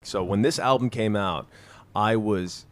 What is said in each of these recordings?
So when this album came out, I was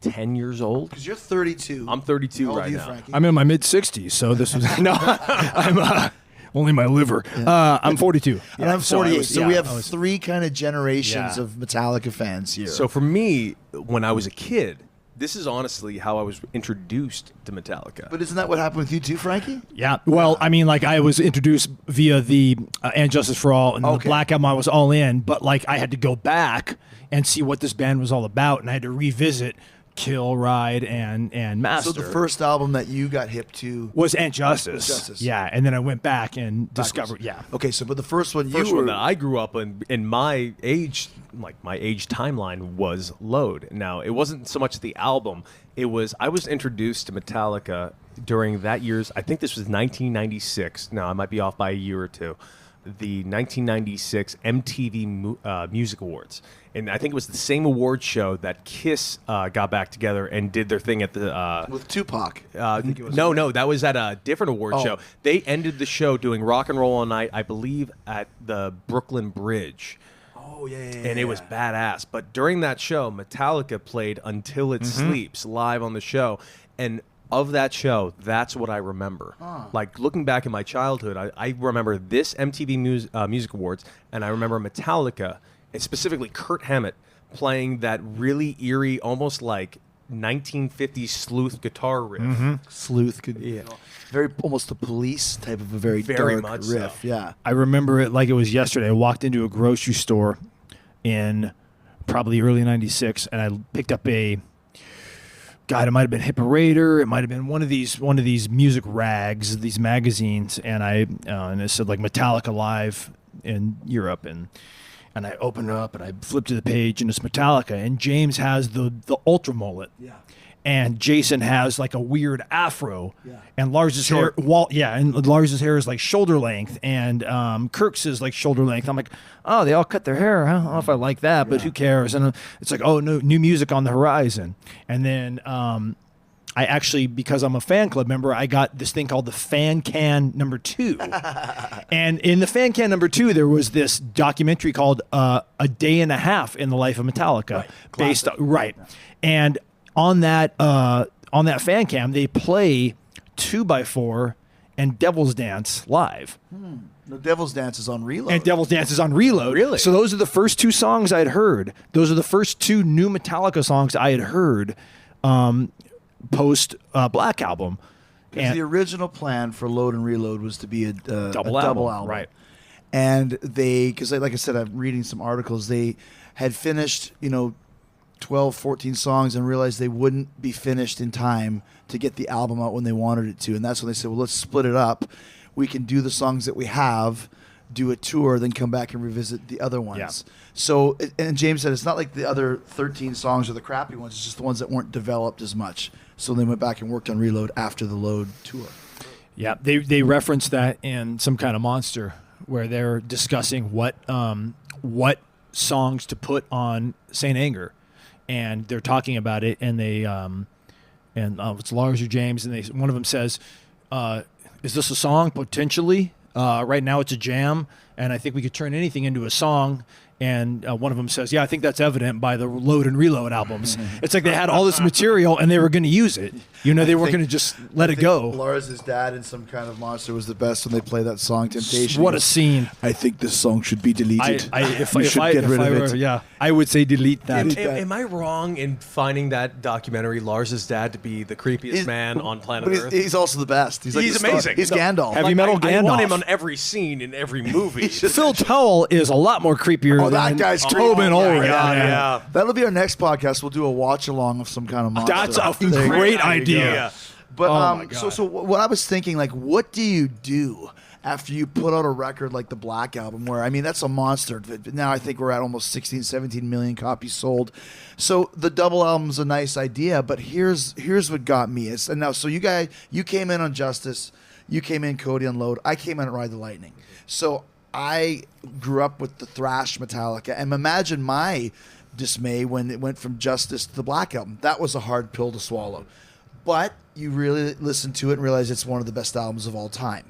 10 years old. Because you're 32. I'm 32 How old right are you, now. Frankie? I'm in my mid-60s, so this was... no, I'm only my liver. I'm 42. And I'm 48. So we have I was- three kind of generations Yeah. of Metallica fans here. So for me, when I was a kid, this is honestly how I was introduced to Metallica. But isn't that what happened with you too, Frankie? Yeah, well, I mean, like, I was introduced via the And Justice for All and the Okay. Black Album. I was all in, but, like, I had to go back and see what this band was all about, and I had to revisit Kill, Ride, and Master. So the first album that you got hip to was And Justice. Justice. Yeah, and then I went back and discovered, yeah. Okay, so but the first one First you were one that I grew up in my age, like my age timeline was Load. Now, it wasn't so much the album. It was, I was introduced to Metallica during that year's, I think this was 1996. Now, I might be off by a year or two. The 1996 MTV Music Awards. And I think it was the same award show that Kiss got back together and did their thing at the... with Tupac. No, that was at a different award Oh. show. They ended the show doing Rock and Roll All Night, I believe, at the Brooklyn Bridge. Oh yeah. And it was badass. But during that show, Metallica played Until It Sleeps live on the show. And of that show, that's what I remember. Like, looking back in my childhood, I remember this MTV Music Awards, and I remember Metallica, and specifically Kurt Hammett, playing that really eerie, almost like 1950s sleuth guitar riff. Sleuth could be very almost the Police type of a very dark much riff. so. Yeah. I remember it like it was yesterday. I walked into a grocery store in probably early 96, and I picked up a... God, it might have been Hipperator. It might have been one of these music rags, these magazines, and and it said like Metallica Live in Europe, and I opened it up and I flipped to the page, and it's Metallica, and James has the ultra mullet, and Jason has like a weird afro, and Lars's hair, and Lars's hair is like shoulder length, and Kirk's is like shoulder length. I'm like, oh, they all cut their hair. I don't know if I like that, but who cares? And it's like, oh, no, new music on the horizon. And then I actually, because I'm a fan club member, I got this thing called the Fan Can number 2. And in the Fan Can number 2, there was this documentary called A Day and a Half in the Life of Metallica. And on that Fan Cam, they play 2x4 and Devil's Dance live. The Devil's Dance is on Reload. And Devil's Dance is on Reload. Really? So those are the first two songs I had heard. Those are the first two new Metallica songs I had heard post Black Album. Because the original plan for Load and Reload was to be a double album. Right. And they, because like I said, I'm reading some articles, they had finished, 12, 14 songs and realized they wouldn't be finished in time to get the album out when they wanted it to. And that's when they said, well, let's split it up. We can do the songs that we have, do a tour, then come back and revisit the other ones. Yeah. So, and James said, it's not like the other 13 songs are the crappy ones. It's just the ones that weren't developed as much. So they went back and worked on Reload after the Load tour. Yeah, they referenced that in Some Kind of Monster, where they're discussing what songs to put on Saint Anger, and they're talking about it, and they it's Lars or James, and one of them says, "Is this a song potentially? Right now it's a jam, and I think we could turn anything into a song." And one of them says, yeah, I think that's evident by the Load and Reload albums. It's like they had all this material and they were going to use it. They weren't going to just let it go. Lars' dad in Some Kind of Monster was the best when they play that song, Temptation. What a scene. I think this song should be deleted. If I were, I would say delete that. Am I wrong in finding that documentary, Lars' dad, to be the creepiest man on planet Earth? He's also the best. He's amazing. He's Gandalf. Heavy metal Gandalf. I want him on every scene in every movie. Phil Towell is a lot more creepier that guy's Tobin Ulrich. Yeah. That'll be our next podcast. We'll do a watch along of Some Kind of Monster. That's a great idea. Yeah. But so what I was thinking, like, what do you do after you put out a record like the Black Album, where, I mean, that's a monster. Now I think we're at almost 16, 17 million copies sold. So the double album's a nice idea, but here's what got me. So you came in on Justice, you came in Cody on Load, I came in at Ride the Lightning. So I grew up with the thrash Metallica, and imagine my dismay when it went from Justice to the Black Album. That was a hard pill to swallow. But you really listen to it and realize it's one of the best albums of all time.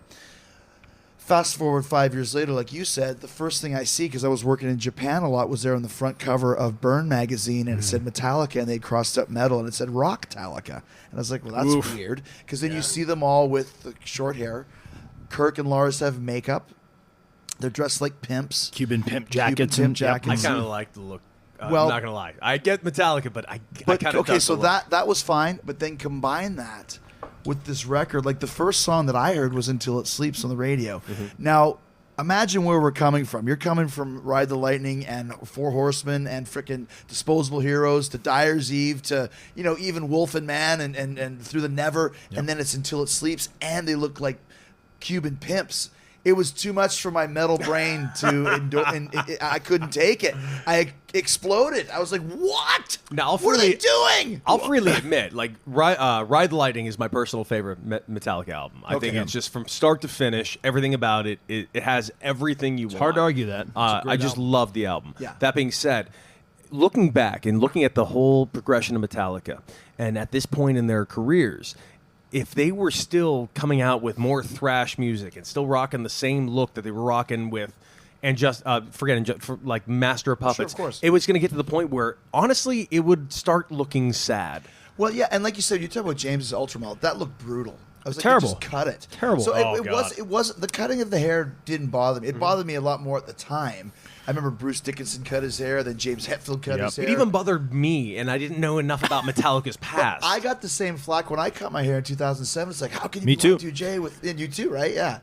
Fast forward 5 years later, like you said, the first thing I see, because I was working in Japan a lot, was there on the front cover of Burn magazine, and it said Metallica, and they crossed up metal, and it said Rock-Talica. And I was like, well, that's weird, because then you see them all with the short hair. Kirk and Lars have makeup. They're dressed like pimps. Cuban pimp jackets. Cuban pimp and jackets. I kind of like the look. Well- I'm not gonna lie. I get Metallica, but I But kind of okay, so that was fine, but then combine that with this record. Like the first song that I heard was "Until It Sleeps" on the radio. Now, imagine where we're coming from. You're coming from Ride the Lightning and Four Horsemen and frickin' Disposable Heroes to Dyer's Eve to even Wolf and Man and Through the Never, and then it's "Until It Sleeps," and they look like Cuban pimps. It was too much for my metal brain to endure, and I couldn't take it. I exploded. I was like, "What? Now, what are they doing?" I'll freely admit, like Ride the Lightning is my personal favorite Metallica album. I think Okay. it's just from start to finish, everything about it. It has everything you want. hard to argue that. It's a great I just album. love the album. Yeah. That being said, looking back and looking at the whole progression of Metallica, and at this point in their careers, if they were still coming out with more thrash music and still rocking the same look that they were rocking with, and just like Master of Puppets, of course. it was going to get to the point where honestly it would start looking sad. Well, yeah, and like you said, you talk about James's Ultramelt. That looked brutal. I was like, Terrible. Just cut it. Terrible. So Oh, it God. wasn't the cutting of the hair didn't bother me. It bothered me a lot more at the time. I remember Bruce Dickinson cut his hair, then James Hetfield cut his hair. It even bothered me, and I didn't know enough about Metallica's past. I got the same flack when I cut my hair in 2007. It's like, how can you Me be too. Y2J with and you too, right? Yeah.